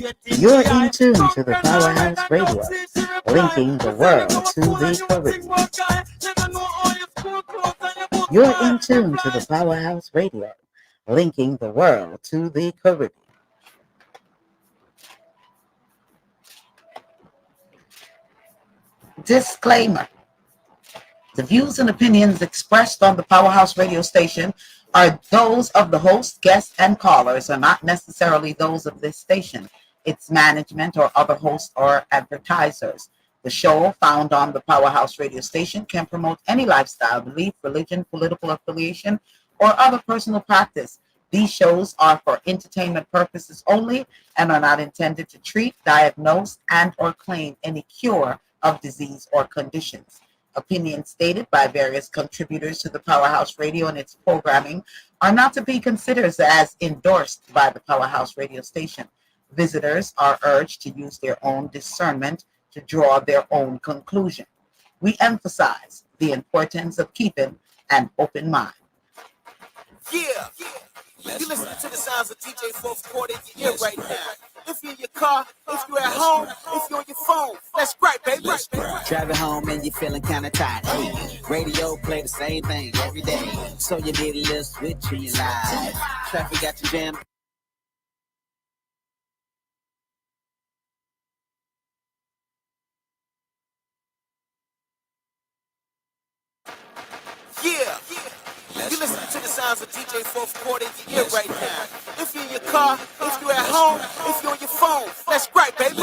You're in tune to the Powerhouse Radio, linking the world to the Caribbean. You're in tune to the Powerhouse Radio, linking the world to the Caribbean. Disclaimer. The views and opinions expressed on the Powerhouse Radio station are those of the host, guests, and callers, and not necessarily those of this station, its management, or other hosts or advertisers. The show, found on the Powerhouse Radio station, can promote any lifestyle, belief, religion, political affiliation, or other personal practice. These shows are for entertainment purposes only and are not intended to treat, diagnose, and or claim any cure of disease or conditions. Opinions stated by various contributors to the Powerhouse Radio and its programming are not to be considered as endorsed by the Powerhouse Radio station. Visitors are urged to use their own discernment to draw their own conclusion. We emphasize the importance of keeping an open mind. Yeah. You listen to the sounds of DJ Fourth Quarter in your ear right now. If you're in your car, if you're at home, if you're on your phone, let's gripe, baby. Driving home and you're feeling kind of tired. Hey, radio play the same thing every day. So you need a little switch in your life. Traffic got you jammed. Yeah. You listen to the sounds of DJ Fourth Quarter in your ear right now. If you're in your car, if you're at home, if you're on your phone, let's gripe, baby.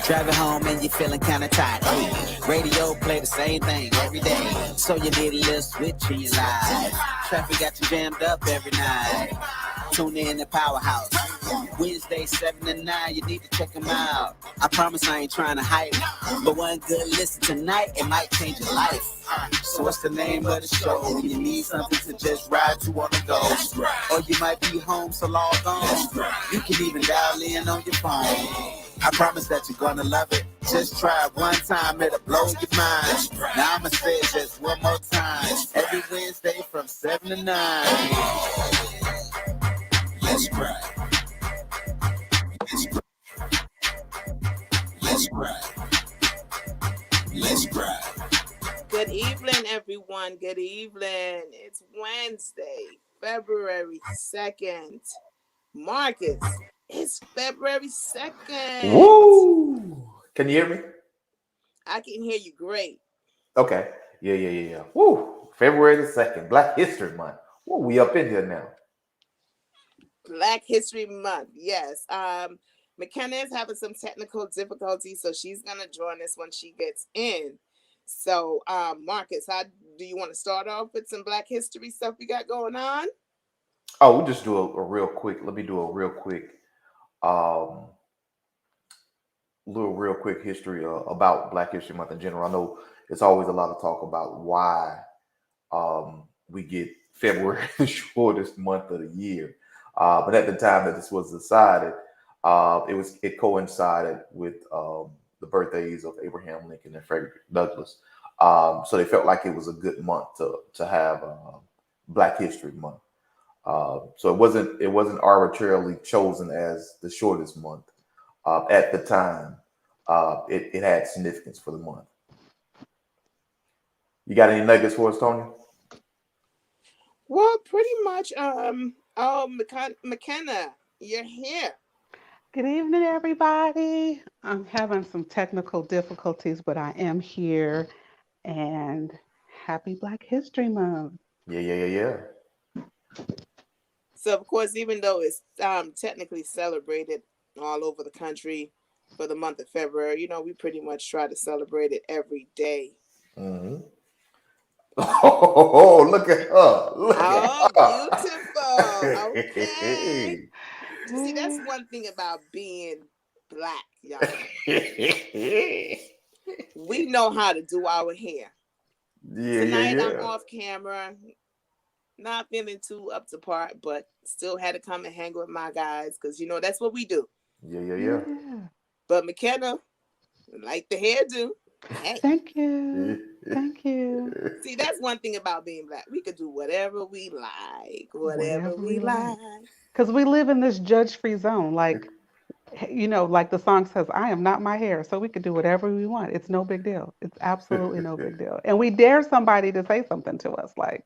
Driving home and you're feeling kind of tired. Hey, radio play the same thing every day. So you need a little switch in your life. Traffic got you jammed up every night. Tune in to Powerhouse. Wednesday 7 to 9, you need to check them out. I promise I ain't trying to hype, but one good listen tonight, it might change your life. So what's the name of the show? You need something to just ride to on the go. Or you might be home, so log on. You can even dial in on your phone. I promise that you're gonna love it. Just try it one time, it'll blow your mind. Now I'ma say it just one more time. Every Wednesday from 7 to 9. Let's gripe. Let's gripe. Let's gripe. Good evening, everyone. Good evening. It's Wednesday, February 2nd. Marcus, it's February 2nd. Woo! Can you hear me? I can hear you great. Okay. Yeah. Woo! February the 2nd, Black History Month. Woo, we up in here now. Black History Month, yes. McKenna is having some technical difficulties, so she's going to join us when she gets in. So, Marcus, how do you want to start off with some Black history stuff we got going on? Oh, we'll just do a real quick. Let me do a real quick, history about Black History Month in general. I know it's always a lot of talk about why we get February the shortest month of the year. But at the time that this was decided, it coincided with the birthdays of Abraham Lincoln and Frederick Douglass. So they felt like it was a good month to have Black History Month. So it wasn't arbitrarily chosen as the shortest month. At the time, it had significance for the month. You got any nuggets for us, Tony? Well, pretty much. McKenna, you're here. Good evening, everybody. I'm having some technical difficulties, but I am here. And happy Black History Month. Yeah. So, of course, even though it's technically celebrated all over the country for the month of February, we pretty much try to celebrate it every day. Mm-hmm. Oh, look at her. Beautiful. Okay. See, that's one thing about being Black, y'all. We know how to do our hair. Tonight I'm off camera, not feeling too up to par, but still had to come and hang with my guys because, that's what we do. Yeah. But McKenna, like the hairdo. Hey. Thank you. See, that's one thing about being Black. We could do whatever we like. Whatever we like. Because we live in this judge-free zone. Like, You know, like the song says, I am not my hair, so we could do whatever we want. It's no big deal. It's absolutely no big deal. And we dare somebody to say something to us like,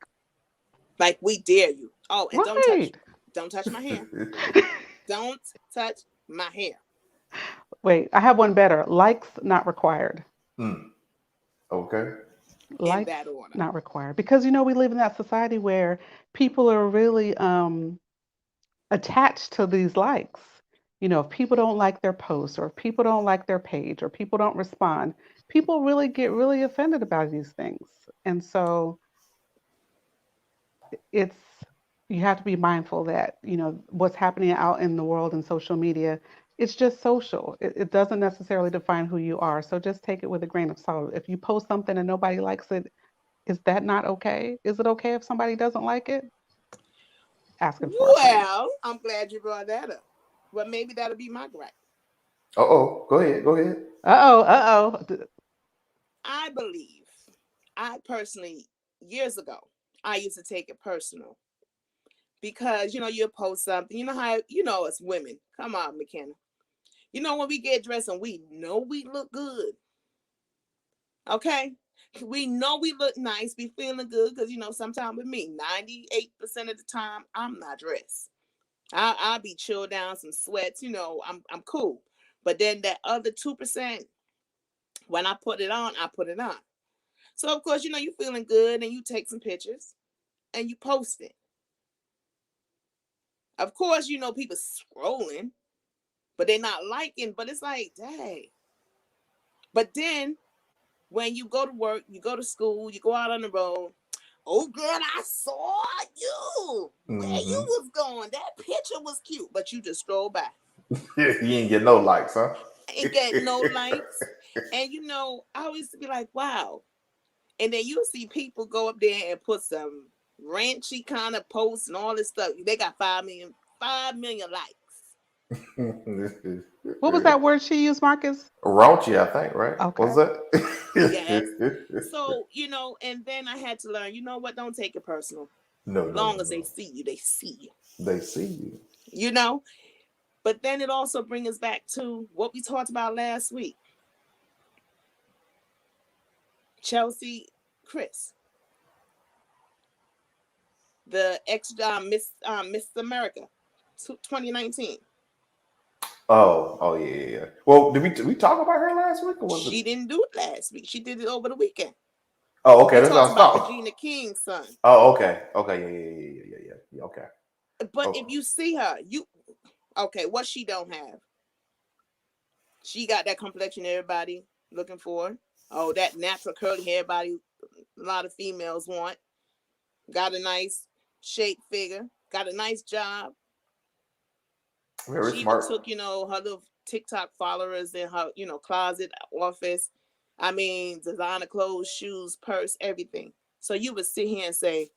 Like we dare you. Oh, and right. don't touch my hair. Don't touch my hair. Wait, I have one better. Likes not required. Mm, okay. In Likes that order. not required. Because you know, we live in that society where people are really attached to these likes. You know, if people don't like their post or if people don't like their page or people don't respond, people really get really offended about these things. And so it's you have to be mindful that, you know, what's happening out in the world and social media, it's just social. It doesn't necessarily define who you are. So just take it with a grain of salt. If you post something and nobody likes it, is that not okay? Is it okay if somebody doesn't like it? Asking for a friend. Well, I'm glad you brought that up. Well, maybe that'll be my gripe. Uh-oh. Go ahead. Go ahead. Uh-oh, uh-oh. I believe, I personally, years ago, I used to take it personal because you post something. You know how it's women. Come on, McKenna. You know when we get dressed and we know we look good. Okay, we know we look nice, be feeling good because sometimes with me, 98% of the time I'm not dressed. I'll be chilled down, some sweats. I'm cool. But then that other 2%, when I put it on, I put it on. So of course, you feeling good and you take some pictures and you post it. Of course, people scrolling, but they're not liking. But it's like, dang. But then when you go to work, you go to school, you go out on the road. Oh, girl, I saw you. Where you Mm-hmm. was going? That picture was cute, but you just stroll by. You ain't get no likes, huh? Ain't getting no likes. And I always be like, wow. And then you see people go up there and put some ranchy kind of posts and all this stuff. They got 5 million likes. What was that word she used, Marcus? Raunchy, I think, right? What's Okay. Yes. that? So, and then I had to learn, what, don't take it personal. No, no, Long no, as they no. see you, they see you. They see you. You know? But then it also brings us back to what we talked about last week. Chelsea Chris, the ex Miss America 2019. Oh, yeah, yeah, yeah. Well, did we talk about her last week, or was it? She didn't do it last week. She did it over the weekend. Oh, okay. We That's what I talked was about talking. Regina King's son. Oh, okay, okay, yeah, yeah, yeah, yeah, yeah, yeah. Okay. But if Oh, you see her, okay, what she don't have? She got that complexion everybody looking for. Oh, that natural curly hair body a lot of females want. Got a nice shape figure. Got a nice job. very She even smart. took, her little TikTok followers in her, closet, office. I mean, designer clothes, shoes, purse, everything. So you would sit here and say,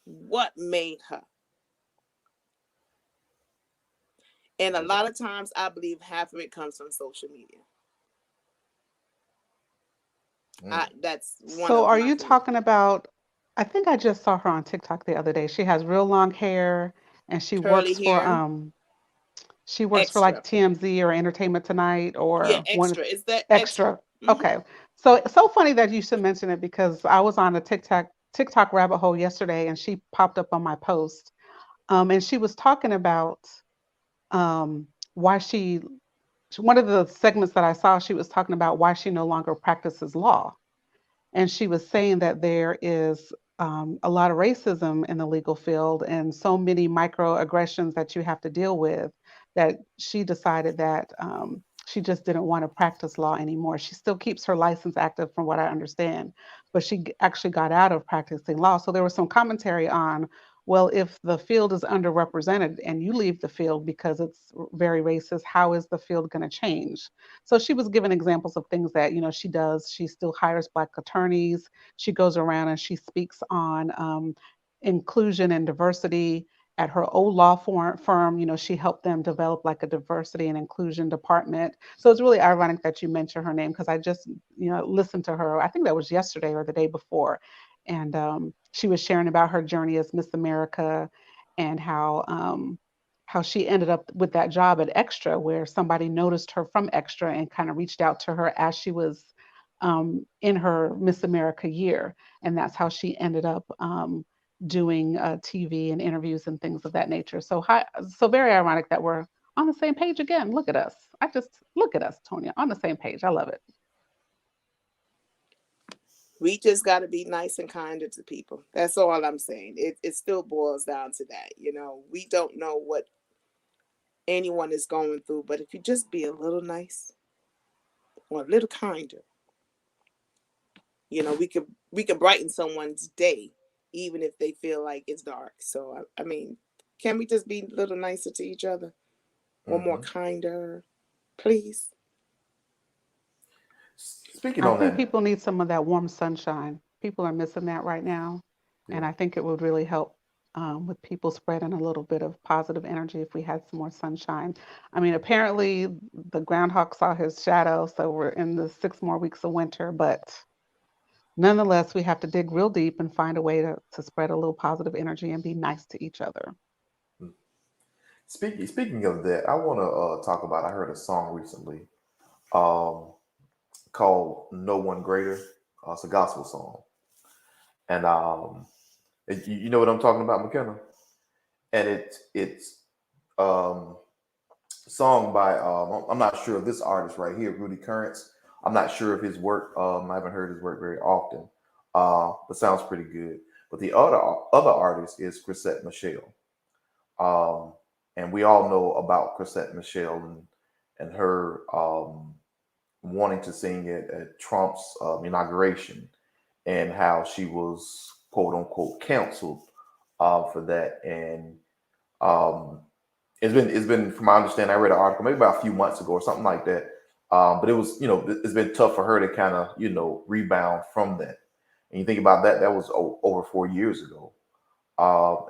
what made her? And a lot of times I believe half of it comes from social media. Mm. That's one So of are my you things. talking about, I think I just saw her on TikTok the other day. She has real long hair and Curly hair, she works for like extra. TMZ or Entertainment Tonight Yeah, or one extra. Is that extra? extra. Hmm. Okay. So it's so funny that you should mention it because I was on a TikTok rabbit hole yesterday and she popped up on my post. And she was talking about why one of the segments that I saw, she was talking about why she no longer practices law. And she was saying that there is a lot of racism in the legal field and so many microaggressions that you have to deal with that she decided that she just didn't want to practice law anymore. She still keeps her license active, from what I understand, but she actually got out of practicing law. So there was some commentary on, well, if the field is underrepresented and you leave the field because it's very racist, how is the field going to change? So she was given examples of things that, she does. She still hires Black attorneys. She goes around and she speaks on inclusion and diversity. At her old law firm, she helped them develop like a diversity and inclusion department. So it's really ironic that you mentioned her name because I just, listened to her. I think that was yesterday or the day before. And she was sharing about her journey as Miss America and how she ended up with that job at Extra, where somebody noticed her from Extra and kind of reached out to her as she was in her Miss America year, and that's how she ended up doing TV and interviews and things of that nature. So so very ironic that we're on the same page again. Look at us. I just look at us, Tonya, on the same page. I love it. We just got to be nice and kinder to people. That's all I'm saying. It still boils down to that. You know, we don't know what anyone is going through, but if you just be a little nice or a little kinder, you know, we could brighten someone's day, even if they feel like it's dark. So I mean, can we just be a little nicer to each other or more Hmm. kinder, please? Speaking I on think that, people need some of that warm sunshine. People are missing that right now. yeah. And I think it would really help with people spreading a little bit of positive energy if we had some more sunshine. I mean, apparently the groundhog saw his shadow, so we're in the 6 more weeks of winter, but nonetheless, we have to dig real deep and find a way to spread a little positive energy and be nice to each other. Speaking of that, I want to talk about. I heard a song recently um, called "No One Greater." It's a gospel song, and you know what I'm talking about, McKenna. And it's um, song by I'm not sure of this artist right here, Rudy Currents. I'm not sure of his work. I haven't heard his work very often, but sounds pretty good. But the other artist is Chrisette Michele. Um, and we all know about Chrisette Michele and her wanting to sing at Trump's inauguration, and how she was quote unquote canceled for that. And um, it's been from my understanding. I read an article maybe about a few months ago or something like that. But it was, it's been tough for her to kind of rebound from that. And you think about that, that was over 4 years ago.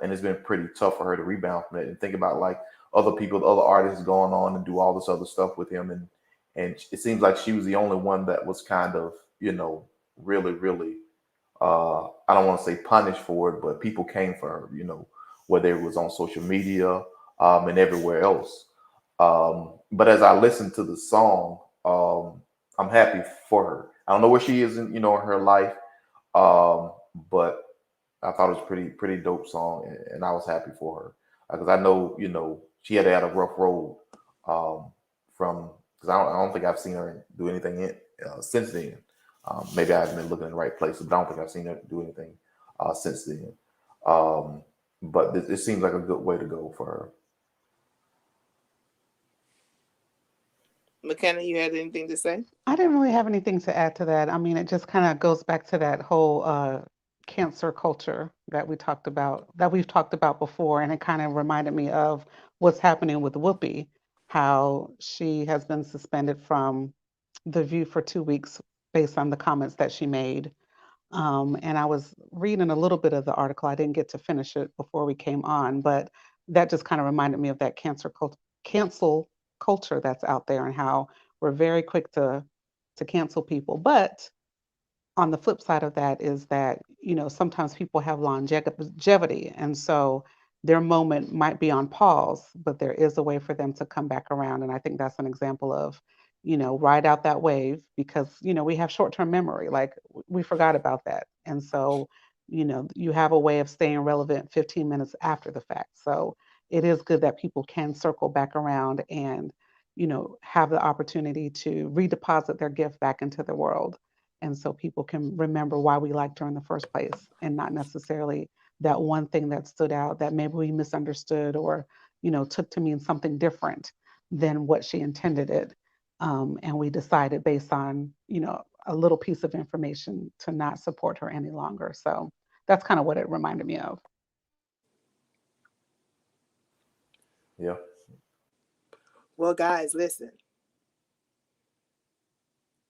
And it's been pretty tough for her to rebound from it. And think about like other people, other artists going on and do all this other stuff with him, and it seems like she was the only one that was kind of really really I don't want to say punished for it, but people came for her, whether it was on social media and everywhere else. But as I listened to the song, I'm happy for her. I don't know where she is in in her life, but I thought it was pretty dope song, and I was happy for her because I know she had a rough road from because I don't think I've seen her do anything since then. Maybe I haven't been looking in the right places, but I don't think I've seen her do anything since then. Um, but it seems like a good way to go for her. McKenna, you had anything to say? I didn't really have anything to add to that. I mean, it just kind of goes back to that whole cancer culture that we've talked about before, and it kind of reminded me of what's happening with Whoopi, how she has been suspended from The View for 2 weeks based on the comments that she made. And I was reading a little bit of the article. I didn't get to finish it before we came on, but that just kind of reminded me of that cancel culture that's out there and how we're very quick to cancel people. But on the flip side of that is that sometimes people have longevity, and so their moment might be on pause, but there is a way for them to come back around. And I think that's an example of ride out that wave, because we have short-term memory, like we forgot about that. And so you have a way of staying relevant 15 minutes after the fact. So it is good that people can circle back around and have the opportunity to redeposit their gift back into the world, and so people can remember why we liked her in the first place, and not necessarily that one thing that stood out that maybe we misunderstood or took to mean something different than what she intended it. And we decided based on a little piece of information to not support her any longer. So that's kind of what it reminded me of. Yeah. Well, guys, listen.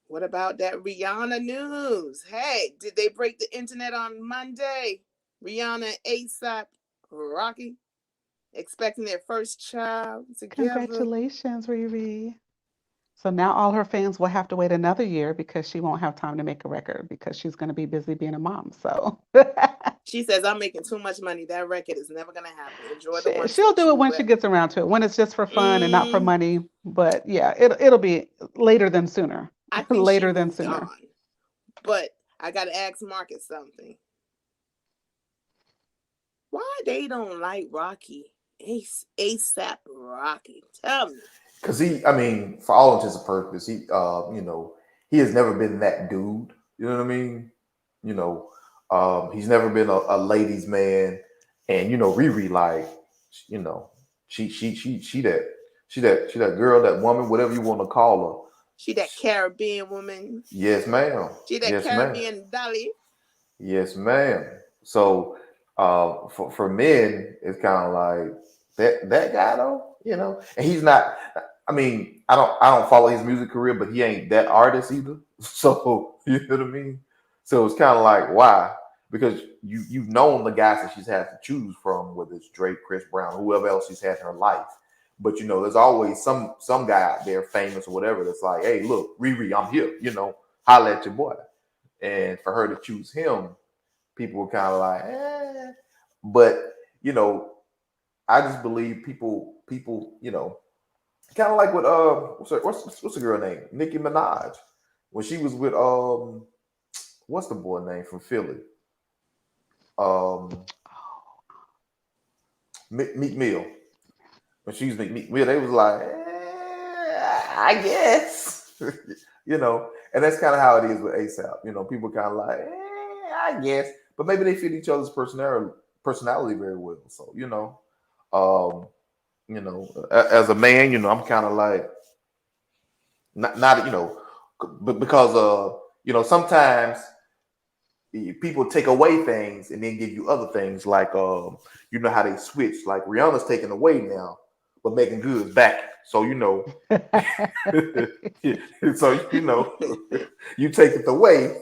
What about that Rihanna news? Hey, did they break the internet on Monday? Rihanna and ASAP Rocky expecting their first child together. Congratulations, Riri. So now all her fans will have to wait another year because she won't have time to make a record because she's going to be busy being a mom. So She says, I'm making too much money. That record is never going to happen. Enjoy the ones She'll that do you it when will. she gets around to it, when it's just for fun and not for money. But yeah, it'll be later than sooner. I think Later she than moved sooner. on. But I got to ask Marcus something. Why they don't like Rocky? ASAP Rocky. Tell me. Because he, I mean, for all intents and purposes, he, you know, he has never been that dude. You know what I mean? You know, he's never been a ladies' man, and you know, Riri, like, you know, she that girl, that woman, whatever you want to call her. She that Caribbean woman. Yes, ma'am. She that Yes, ma'am. Caribbean dolly. Yes, ma'am. So, for men, it's kind of like that guy though, you know, and he's not. I mean, I don't follow his music career, but he ain't that artist either. So you know what I mean. So it's kind of like why? Because you've known the guys that she's had to choose from, whether it's Drake, Chris Brown, whoever else she's had in her life. But you know, there's always some guy out there, famous or whatever, that's like, hey, look, Riri, I'm here. You know, holla at your boy. And for her to choose him, people were kind of like, eh. But you know, I just believe people, you know, kind of like with what's the girl name? Nicki Minaj, when she was with what's the boy name from Philly? Meek Mill. When she was Meek Mill, they was like, I guess, you know, and that's kind of how it is with ASAP. You know, people kind of like, I guess, but maybe they fit each other's personality very well. So you know, as a man, you know, I'm kind of like not you know, but because you know, sometimes people take away things and then give you other things, like you know how they switch. Like Rihanna's taking away now, but making good is back. So you know, so you know, you take it away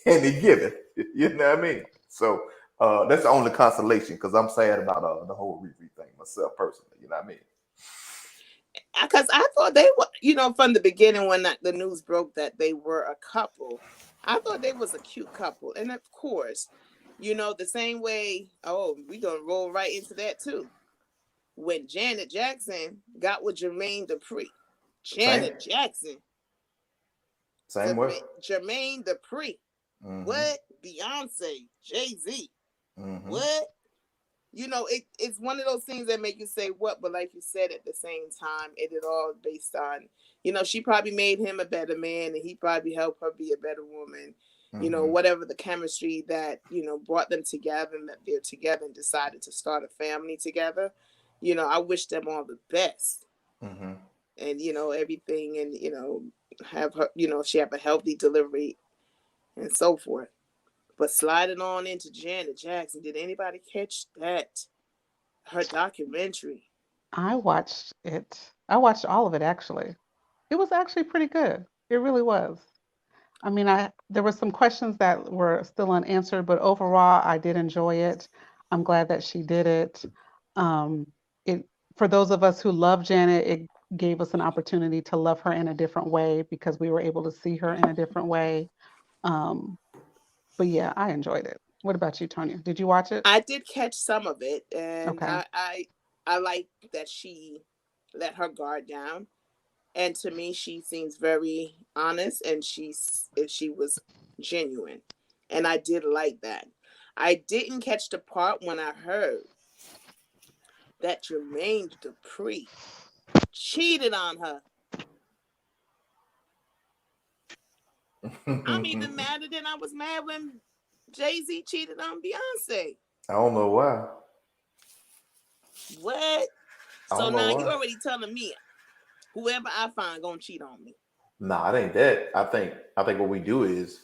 and they give it. You know what I mean? So that's the only consolation, because I'm sad about the whole Riri thing myself personally. You know what I mean? Because I thought they were, you know, from the beginning when the news broke that they were a couple, I thought they was a cute couple. And of course, you know, the same way, we're going to roll right into that too. When Janet Jackson got with Jermaine Dupri. Janet Jackson. Same way. Jermaine Dupri. Mm-hmm. What? Beyonce. Jay-Z. Mm-hmm. What? You know, it's one of those things that make you say what, but like you said, at the same time, it is all based on, you know, she probably made him a better man and he probably helped her be a better woman. Mm-hmm. You know, whatever the chemistry that, you know, brought them together and that they're together and decided to start a family together. You know, I wish them all the best. Mm-hmm. And, you know, everything, and, you know, have her, you know, she have a healthy delivery and so forth. But sliding on into Janet Jackson, did anybody catch that? Her documentary. I watched it. I watched all of it, actually. It was actually pretty good. It really was. I mean, there were some questions that were still unanswered, but overall, I did enjoy it. I'm glad that she did it. It for those of us who love Janet, it gave us an opportunity to love her in a different way because we were able to see her in a different way. But yeah, I enjoyed it. What about you, Tonya? Did you watch it? I did catch some of it, and okay. I like that she let her guard down. And to me, she seems very honest, and she was genuine, and I did like that. I didn't catch the part when I heard that Jermaine Dupri cheated on her. I'm even madder than I was mad when Jay-Z cheated on Beyonce. I don't know why. What? So now you already telling me whoever I find gonna cheat on me. Nah, it ain't that. I think what we do is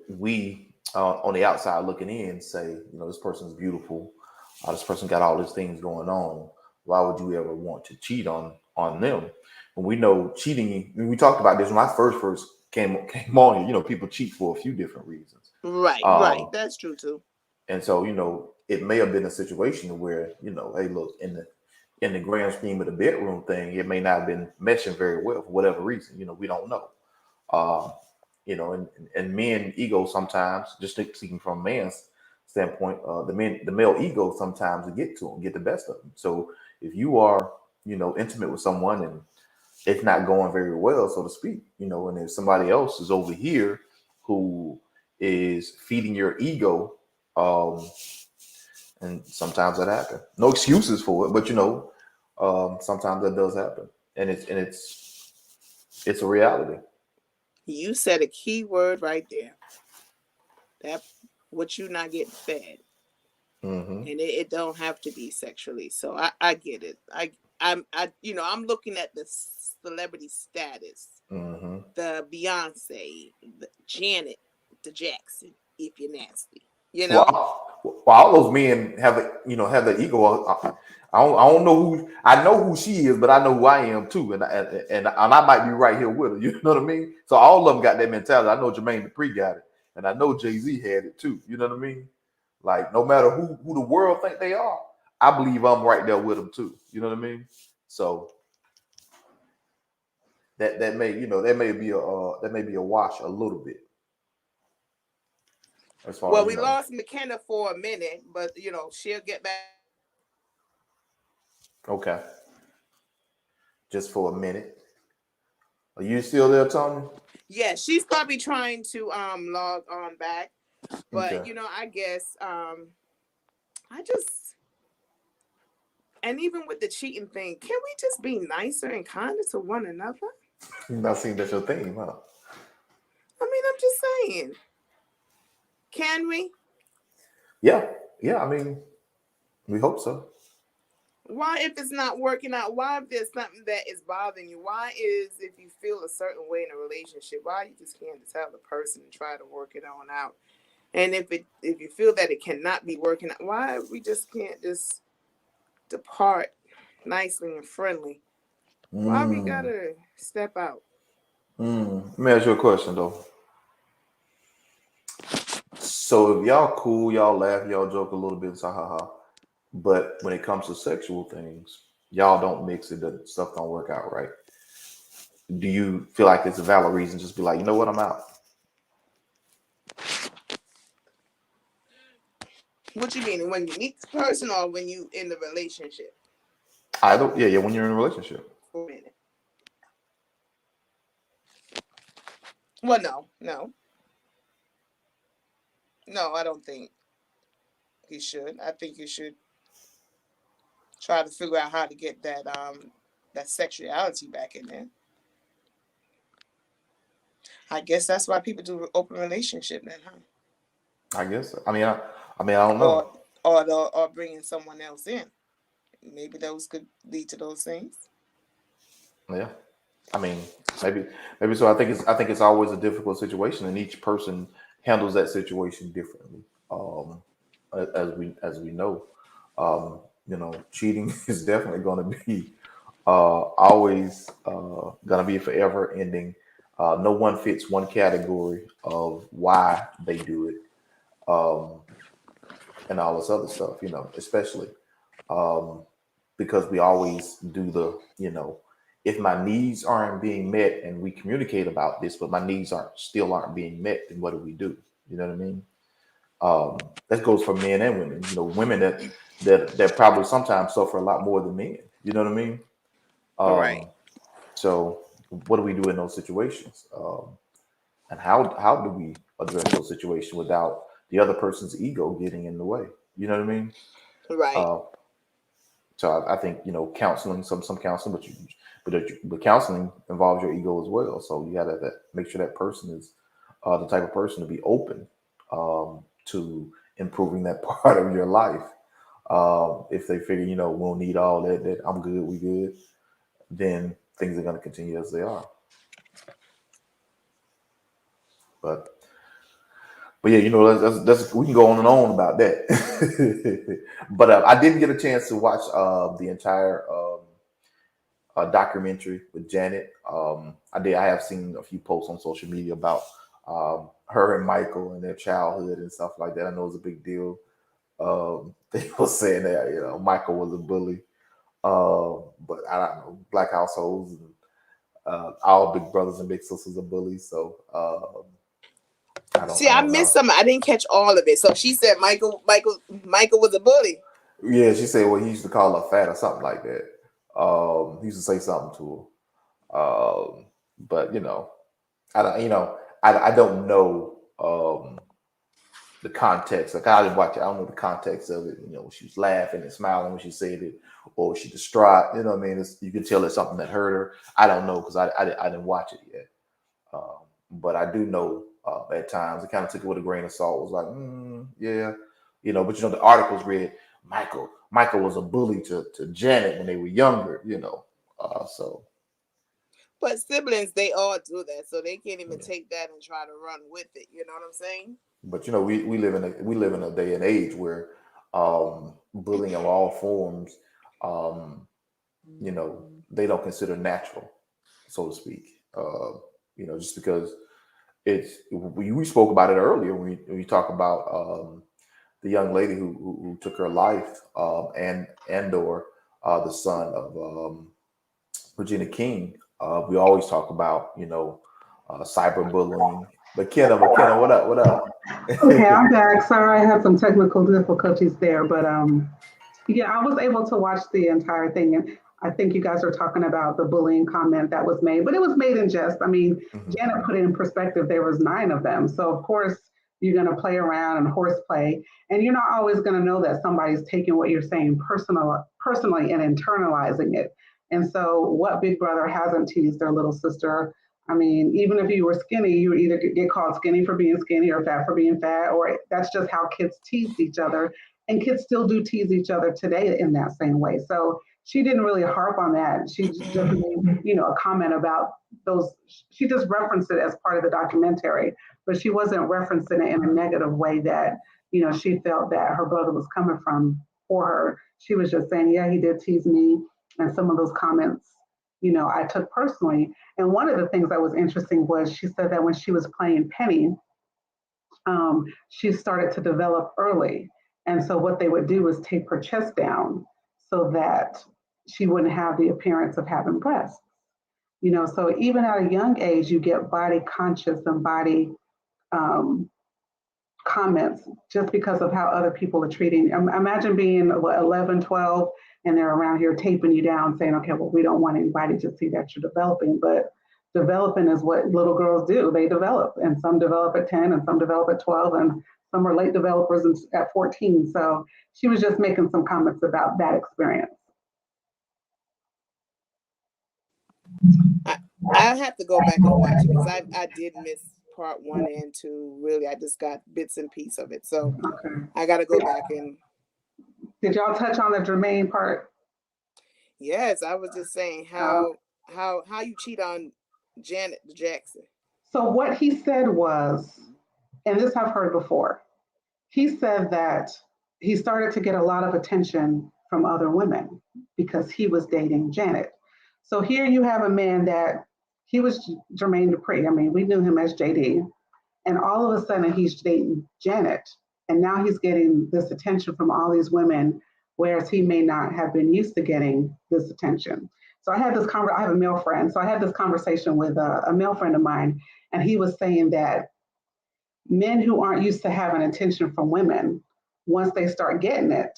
we on the outside looking in say, you know, this person's beautiful. This person got all these things going on. Why would you ever want to cheat on them? When we know cheating, we talked about this when I first came on here. You know, people cheat for a few different reasons. Right. That's true too. And so, you know, it may have been a situation where, you know, hey, look, in the grand scheme of the bedroom thing, it may not have been meshing very well for whatever reason. You know, we don't know. You know, and men ego sometimes, just speaking from a man's standpoint, the male ego sometimes will get to them, get the best of them. So if you are, intimate with someone and it's not going very well, so to speak, and if somebody else is over here who is feeding your ego, um, and sometimes that happens. No excuses for it, but sometimes that does happen, and it's a reality. You said a key word right there. That what you not getting fed, Hmm. and it don't have to be sexually. So I get it. I'm looking at the celebrity status, Hmm. the Beyonce, the Janet, the Jackson. If you're nasty, you Well, know. all those men have the ego. I don't know who I know who she is, but I know who I am too, and I might be right here with her. You know what I mean? So all of them got that mentality. I know Jermaine Dupri got it, and I know Jay Z had it too. You know what I mean? Like no matter who the world think they are, I believe I'm right there with them too. You know what I mean? So that may be a wash a little bit as far Well, as we lost McKenna for a minute, but she'll get back. Okay, just for a minute. Are you still there, Tony? Yeah, she's probably trying to log on back, but Okay. I guess I just and even with the cheating thing, can we just be nicer and kinder to one another? You not seeing that's your thing, huh? I mean, I'm just saying, can we? Yeah, yeah. I mean, we hope so. Why, if it's not working out, why, if there's something that is bothering you, why is, if you feel a certain way in a relationship, why you just can't just tell the person and try to work it on out? And if you feel that it cannot be working out, why we just can't just depart nicely and friendly? Why we Mm, gotta step out? Let me ask you a question though. So if y'all cool, y'all laugh, y'all joke a little bit, ha ha ha. But when it comes to sexual things, y'all don't mix it. The stuff don't work out right. Do you feel like it's a valid reason? Just be like, you know what, I'm out. What you mean? When you meet the person or when you in the relationship? I don't. Yeah, yeah. When you're in a relationship. For a minute. Well, no, I don't think you should. I think you should try to figure out how to get that sexuality back in there. I guess that's why people do open relationship then, huh? I guess. I don't Or know. or bringing someone else in. Maybe those could lead to those things. Yeah. I mean, maybe, maybe so. I think it's always a difficult situation, and each person handles that situation differently. Um, as we know, cheating is definitely going to be always going to be forever ending. No one fits one category of why they do it, um, and all this other stuff. Especially um, because we always do if my needs aren't being met and we communicate about this, but my needs aren't being met, then what do we do? You know what I mean? That goes for men and women. Women that probably sometimes suffer a lot more than men. You know what I mean? All right. Um, so what do we do in those situations? And how do we address those situations without the other person's ego getting in the way? You know what I mean? Right. Uh, So I think counseling, some counseling, but counseling involves your ego as well. So you got to make sure that person is the type of person to be open to improving that part of your life. If they figure we'll need all that I'm good, we good, then things are going to continue as they are. But yeah, that's we can go on and on about that. But I didn't get a chance to watch the entire. Documentary with Janet. I did. I have seen a few posts on social media about her and Michael and their childhood and stuff like that. I know it's a big deal. They were saying that Michael was a bully, but I don't know. Black households and all big brothers and big sisters are bullies. So See, I missed some. I didn't catch all of it. So she said Michael was a bully. Yeah, she said, well, he used to call her fat or something like that. He used to say something to her. But I don't know the context. Like I didn't watch it. I don't know the context of it. When she was laughing and smiling when she said it, or was she distraught? You know what I mean? You can tell it's something that hurt her. I don't know because I didn't watch it yet. But I do know at times it kind of took it with a grain of salt. It was like, yeah, but the articles read Michael was a bully to Janet when they were younger, so. But siblings, they all do that, so they can't even take that and try to run with it. You know what I'm saying? But we live in a day and age where bullying of all forms, they don't consider natural, so to speak. Just because we spoke about it earlier when we talk about the young lady who took her life, and/or the son of Regina King. We always talk about cyberbullying. But McKenna, what up? What up? Okay, I'm back. Sorry, I had some technical difficulties there, but yeah, I was able to watch the entire thing, and I think you guys are talking about the bullying comment that was made, but it was made in jest. I mean, Janet put it in perspective. There was 9 of them, so of course you're going to play around and horseplay, and you're not always going to know that somebody's taking what you're saying personally and internalizing it. And so, what big brother hasn't teased their little sister? I mean, even if you were skinny, you would either get called skinny for being skinny or fat for being fat, or that's just how kids teased each other. And kids still do tease each other today in that same way. So she didn't really harp on that. She just made, a comment about those. She just referenced it as part of the documentary, but she wasn't referencing it in a negative way that, she felt that her brother was coming from for her. She was just saying, yeah, he did tease me. And some of those comments, I took personally. And one of the things that was interesting was she said that when she was playing Penny, she started to develop early. And so what they would do was tape her chest down so that she wouldn't have the appearance of having breasts. So even at a young age, you get body conscious and body comments just because of how other people are treating. Imagine being 11, 12, and they're around here taping you down saying, okay, well, we don't want anybody to see that you're developing, but developing is what little girls do. They develop, and some develop at 10 and some develop at 12, and some are late developers at 14. So she was just making some comments about that experience. I have to go back and watch it because I did miss part 1 and 2. Really, I just got bits and pieces of it. So okay. I got to go back and. Did y'all touch on the Jermaine part? Yes, I was just saying how you cheat on Janet Jackson. So what he said was, and this I've heard before, he said that he started to get a lot of attention from other women because he was dating Janet. So here you have a man that he was Jermaine Dupri. I mean, we knew him as JD, and all of a sudden he's dating Janet, and now he's getting this attention from all these women, whereas he may not have been used to getting this attention. So I had this I have a male friend, so I had this conversation with a male friend of mine, and he was saying that men who aren't used to having attention from women, once they start getting that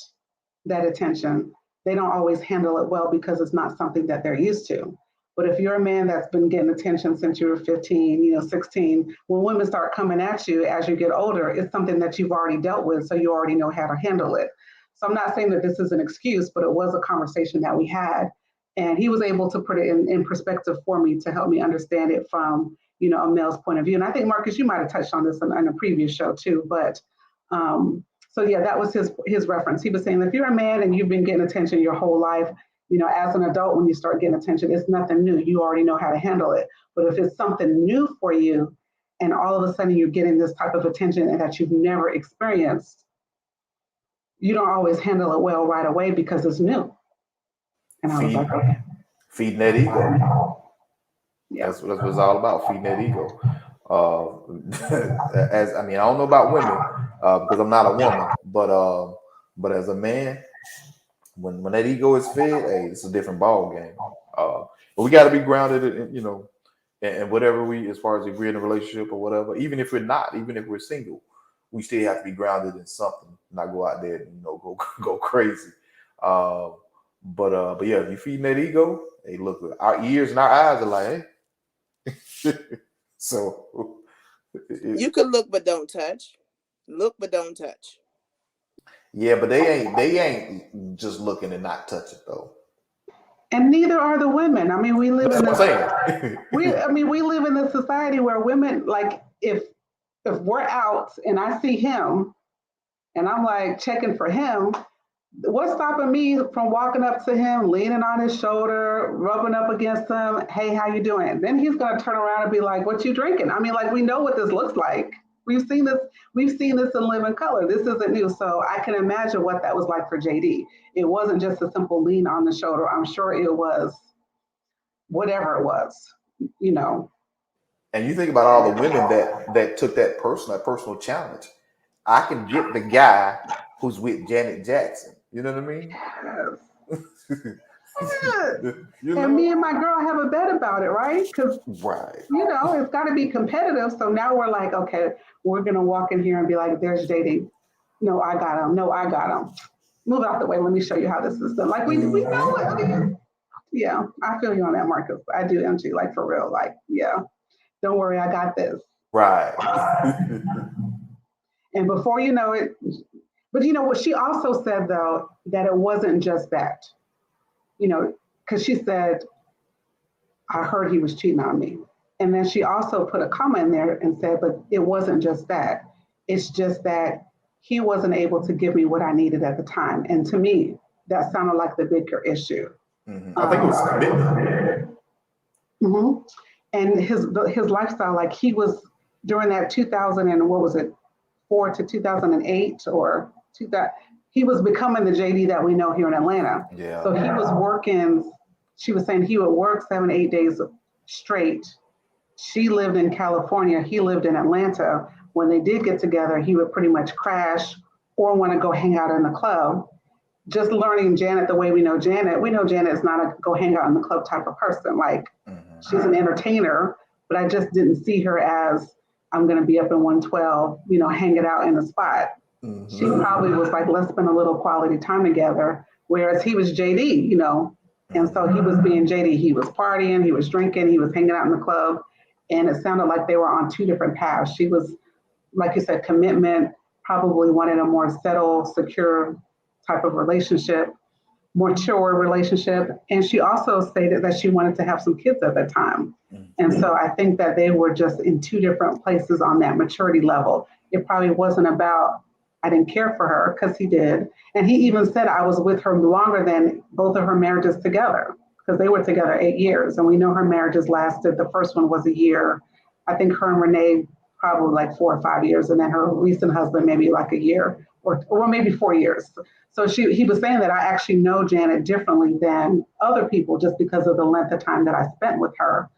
attention, they don't always handle it well because it's not something that they're used to. But if you're a man that's been getting attention since you were 15, 16, when women start coming at you as you get older, it's something that you've already dealt with, so you already know how to handle it. So I'm not saying that this is an excuse, but it was a conversation that we had. And he was able to put it in perspective for me to help me understand it from, a male's point of view. And I think, Marcus, you might have touched on this in a previous show too. But so yeah, that was his reference. He was saying, if you're a man and you've been getting attention your whole life, as an adult, when you start getting attention, it's nothing new. You already know how to handle it. But if it's something new for you, and all of a sudden you're getting this type of attention and that you've never experienced, you don't always handle it well right away because it's new. And I was like, okay. Feeding that ego. Yeah. That's what it's all about, feeding that ego. I don't know about women because I'm not a woman, but as a man, when that ego is fed, hey, it's a different ball game. But we got to be grounded in and whatever we, as far as agree in a relationship or whatever, even if we're not, even if we're single, we still have to be grounded in something, not go out there and go go crazy. Uh, but yeah, if you feeding that ego, hey, look, our ears and our eyes are like, hey. So You could look but don't touch. Look but don't touch. yeah, but they ain't just looking and not touching though. And neither are the women. I mean, we live That's in what this. I'm saying. We live in this society where women, like, if we're out and I see him and I'm like checking for him, what's stopping me from walking up to him, leaning on his shoulder, rubbing up against him? Hey, how you doing? Then he's gonna turn around and be like, "What you drinking?" I mean, like, we know what this looks like. We've seen this. We've seen this in living color. This isn't new. So I can imagine what that was like for JD. It wasn't just a simple lean on the shoulder. I'm sure it was whatever it was, you know. And you think about all the women that took that personal challenge. I can get the guy who's with Janet Jackson. You know what I mean? You know? And me and my girl have a bet about it, right? Because right, it's got to be competitive. So now we're like, okay, we're gonna walk in here and be like, "There's JD. No, I got him. No, I got him. Move out the way. Let me show you how this is done." Like we know it. I mean, yeah, I feel you on that, Marcus. I do, MG. Like for real. Like, yeah, don't worry, I got this. Right. And before you know it, but you know what she also said though, that it wasn't just that. Because she said, I heard he was cheating on me. And then she also put a comment in there and said, but it wasn't just that. It's just that he wasn't able to give me what I needed at the time. And to me, that sounded like the bigger issue. Mm-hmm. I think it was commitment. Mm-hmm. And his lifestyle, like he was during that 2000 and what was it, 4 to 2008 or 2000. He was becoming the JD that we know here in Atlanta. Yeah. So he was working, she was saying he would work 7-8 days straight. She lived in California. He lived in Atlanta. When they did get together, he would pretty much crash or want to go hang out in the club. Just learning Janet the way we know Janet is not a go hang out in the club type of person. Like she's an entertainer, but I just didn't see her as I'm going to be up in 112, hanging out in a spot. She probably was like, let's spend a little quality time together. Whereas he was JD, and so he was being JD. He was partying, he was drinking, he was hanging out in the club. And it sounded like they were on two different paths. She was, like you said, commitment, probably wanted a more settled, secure type of relationship, more mature relationship. And she also stated that she wanted to have some kids at that time. And so I think that they were just in two different places on that maturity level. It probably wasn't about, I didn't care for her, because he did. And he even said I was with her longer than both of her marriages together, because they were together 8 years. And we know her marriages lasted, the first one was a year. I think her and Renee probably like 4 or 5 years. And then her recent husband, maybe like a year or maybe 4 years. So he was saying that I actually know Janet differently than other people just because of the length of time that I spent with her.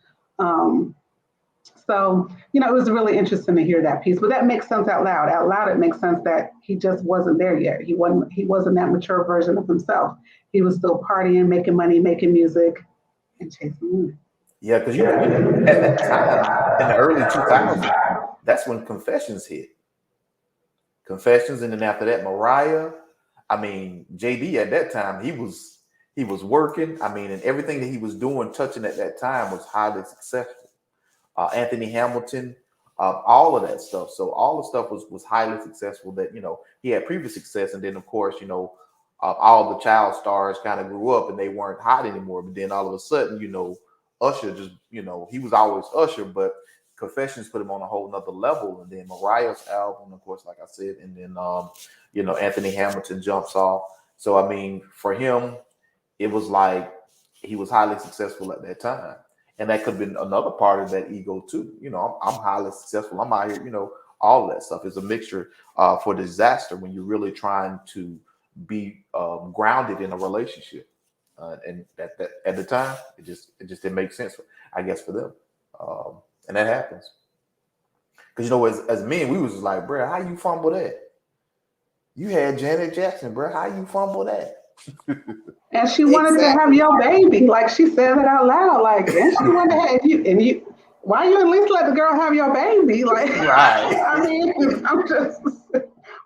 So, it was really interesting to hear that piece, but that makes sense out loud. Out loud, it makes sense that he just wasn't there yet. He wasn't that mature version of himself. He was still partying, making money, making music, and chasing women. Yeah, because at that time, in the early 2000s, that's when Confessions hit. Confessions, and then after that, Mariah. I mean, JD at that time, he was working. I mean, and everything that he was doing, touching at that time was highly successful. Anthony Hamilton, all of that stuff. So all the stuff was highly successful that, he had previous success. And then, of course, all the child stars kind of grew up and they weren't hot anymore. But then all of a sudden, Usher just, he was always Usher, but Confessions put him on a whole nother level. And then Mariah's album, of course, like I said, and then, Anthony Hamilton jumps off. So, I mean, for him, it was like he was highly successful at that time. And that could have been another part of that ego too. I'm highly successful. I'm out here, all that stuff is a mixture for disaster when you're really trying to be grounded in a relationship. And that at the time, it just didn't make sense, I guess, for them. And that happens. Because, as men, we was like, bro, how you fumble that? You had Janet Jackson, bro. How you fumble that? And she wanted to have your baby. Like she said it out loud. Like, and she wanted to have you. And why you at least let the girl have your baby? Like, Right. I mean, I'm just,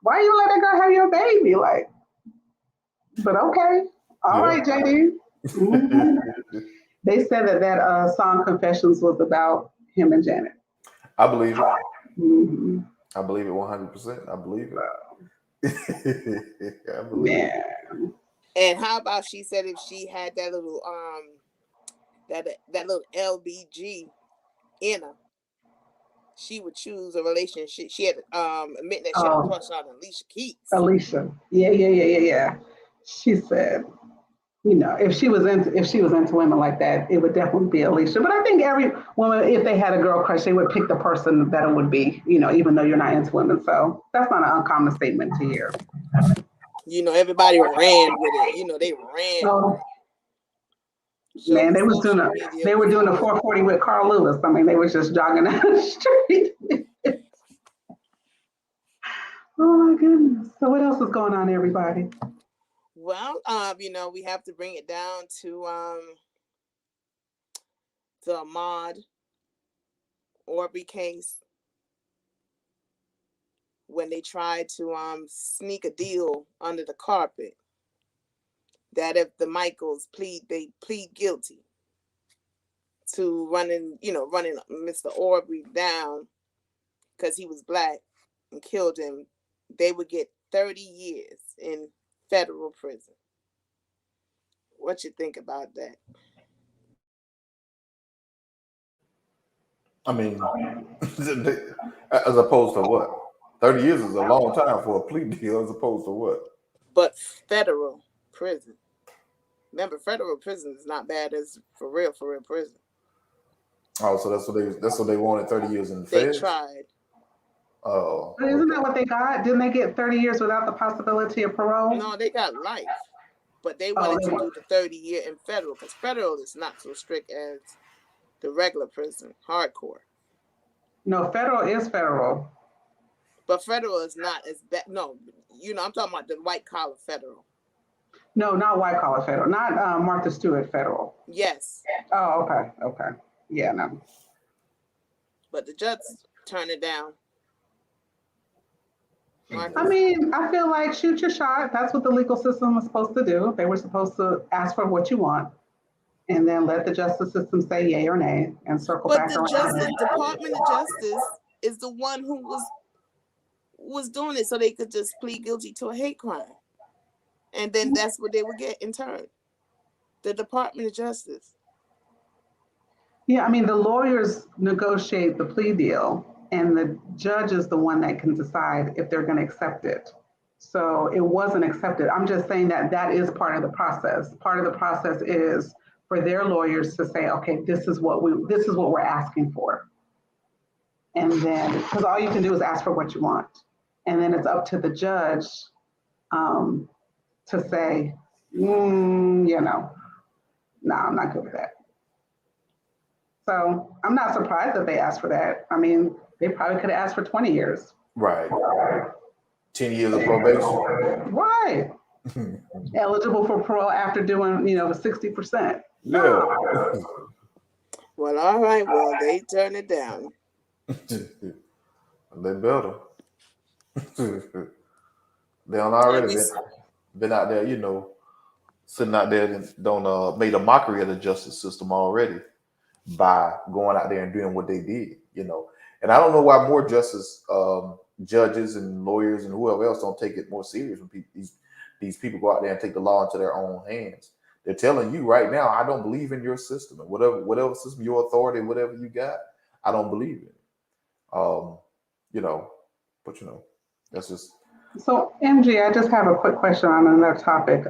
why you let the girl have your baby? Like, but okay, all Yeah. right, JD. Mhm. They said that song Confessions was about him and Janet. I believe it. Hmm. I believe it 100%. I believe it. I believe it. Man, And how about she said if she had that little that little LBG in her, she would choose a relationship. She had admitting that she had a oh, crush on Alicia Keys. Alicia. Yeah. She said, you know, if she was into women like that, it would definitely be Alicia. But I think every woman, if they had a girl crush, they would pick the person that it would be, you know, even though you're not into women. So that's not an uncommon statement to hear. You know, everybody ran with it. You know, they ran with So it. So man, the social media they were was doing a on. 440 with Carl Lewis. I mean, they was just jogging down the street. Oh my goodness. So what else is going on, everybody? Well, you know, we have to bring it down to Ahmaud Arbery case when they tried to sneak a deal under the carpet that if the Michaels plead guilty to running Mr. Arbery down because he was black and killed him, they would get 30 years in federal prison. What you think about that? I mean, as opposed to what? 30 years is a long time for a plea deal, as opposed to what? But federal prison. Remember, federal prison is not bad as for real prison. Oh, so that's what they wanted, 30 years in the They feds? tried. Oh, But isn't that okay. what they got? Didn't they get 30 years without the possibility of parole? No, they got life. But they Oh, wanted they to want. do the 30-year in federal because federal is not so strict as the regular prison, hardcore. No, federal is federal. But federal is not as bad. No, you know, I'm talking about the white collar federal. No, not white collar federal. Not Martha Stewart federal. Yes. Oh, okay. Yeah, no. But the judge turned it down. I mean, I feel like shoot your shot. That's what the legal system was supposed to do. They were supposed to ask for what you want and then let the justice system say yay or nay and circle But back the around. Department of Justice is the one who was doing it so they could just plead guilty to a hate crime. And then that's what they would get in turn. The Department of Justice. Yeah, I mean, the lawyers negotiate the plea deal, and the judge is the one that can decide if they're going to accept it. So it wasn't accepted. I'm just saying that is part of the process. Part of the process is for their lawyers to say, okay, this is what we're asking for. And then, because all you can do is ask for what you want. And then it's up to the judge to say, you know, no, I'm not good with that. So I'm not surprised that they asked for that. I mean, they probably could have asked for 20 years. Right. 10 years of probation. Right. Eligible for parole after doing, the 60%. Yeah. Well, all right. Well, they turned it down. They better. They don't already been out there, sitting out there and don't made a mockery of the justice system already by going out there and doing what they did, And I don't know why more justice judges and lawyers and whoever else don't take it more serious when these people go out there and take the law into their own hands. They're telling you right now, I don't believe in your system and whatever system, your authority, whatever you got, I don't believe in it. But that's just. So MG, I just have a quick question on another topic.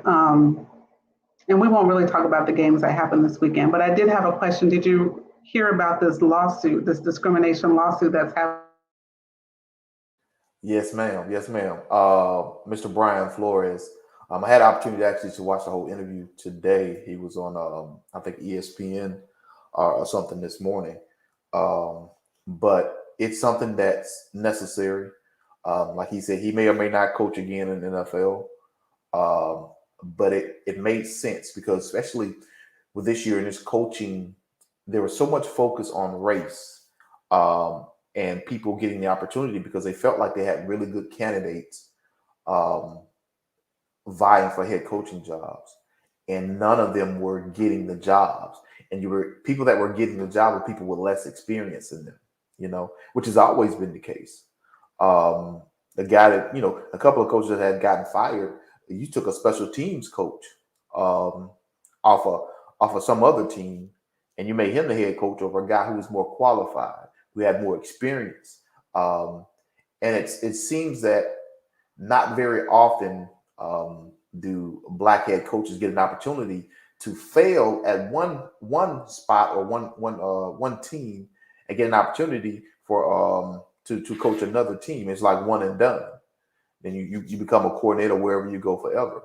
And we won't really talk about the games that happened this weekend, but I did have a question. Did you hear about this lawsuit, this discrimination lawsuit that's happening? Yes, ma'am. Mr. Brian Flores. I had the opportunity actually to watch the whole interview today. He was on, I think, ESPN or something this morning. But it's something that's necessary. Like he said, he may or may not coach again in the NFL. But it made sense because especially with this year in this coaching, there was so much focus on race and people getting the opportunity because they felt like they had really good candidates vying for head coaching jobs, and none of them were getting the jobs. And you were people that were getting the job were people with less experience in them, which has always been the case. The guy that a couple of coaches that had gotten fired, you took a special teams coach off of some other team, and you made him the head coach over a guy who was more qualified, who had more experience. And it seems that not very often do black head coaches get an opportunity to fail at one spot or one team and get an opportunity for to coach another team. It's like one and done. Then you become a coordinator wherever you go forever.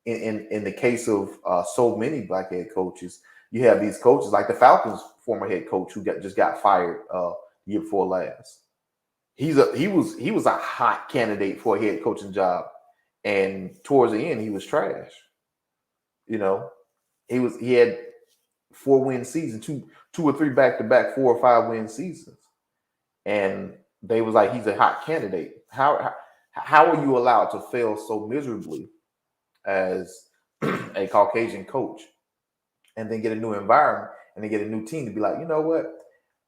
In the case of so many black head coaches, you have these coaches like the Falcons' former head coach who just got fired the year before last. He was a hot candidate for a head coaching job, and towards the end he was trash. He had 4-win seasons, two or three back-to-back 4 or 5 win seasons, and they was like, he's a hot candidate. How are you allowed to fail so miserably as a Caucasian coach, and then get a new environment and then get a new team to be like, you know what?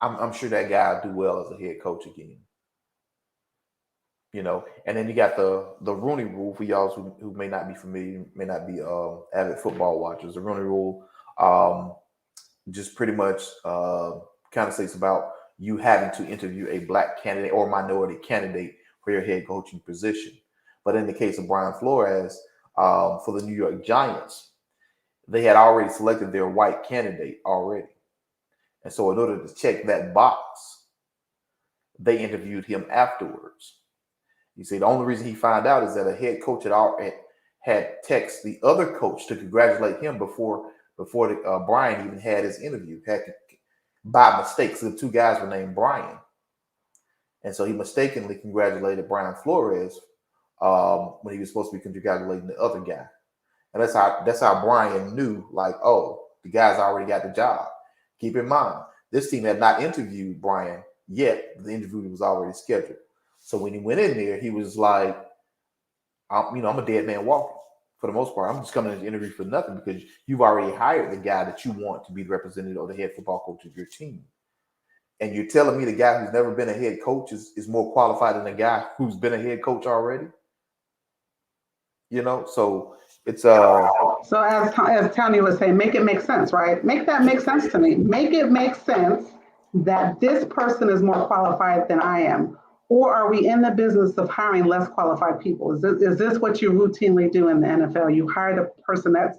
I'm sure that guy will do well as a head coach again. And then you got the Rooney Rule for y'all who may not be familiar, may not be avid football watchers. The Rooney Rule just pretty much kind of states about you having to interview a black candidate or minority candidate for your head coaching position. But in the case of Brian Flores, for the New York Giants, they had already selected their white candidate already. And so in order to check that box, they interviewed him afterwards. You see, the only reason he found out is that a head coach had texted the other coach to congratulate him before Brian even had his interview. By mistake, so the two guys were named Brian. And so he mistakenly congratulated Brian Flores when he was supposed to be congratulating the other guy. And that's how Brian knew, like, oh, the guy's already got the job. Keep in mind, this team had not interviewed Brian yet. The interview was already scheduled. So when he went in there, he was like, I'm a dead man walking for the most part. I'm just coming to the interview for nothing because you've already hired the guy that you want to be the representative or the head football coach of your team. And you're telling me the guy who's never been a head coach is more qualified than the guy who's been a head coach already? So it's So as Tony was saying, make it make sense, right? Make that make sense to me. Make it make sense that this person is more qualified than I am. Or are we in the business of hiring less qualified people? Is this what you routinely do in the NFL? You hire the person that's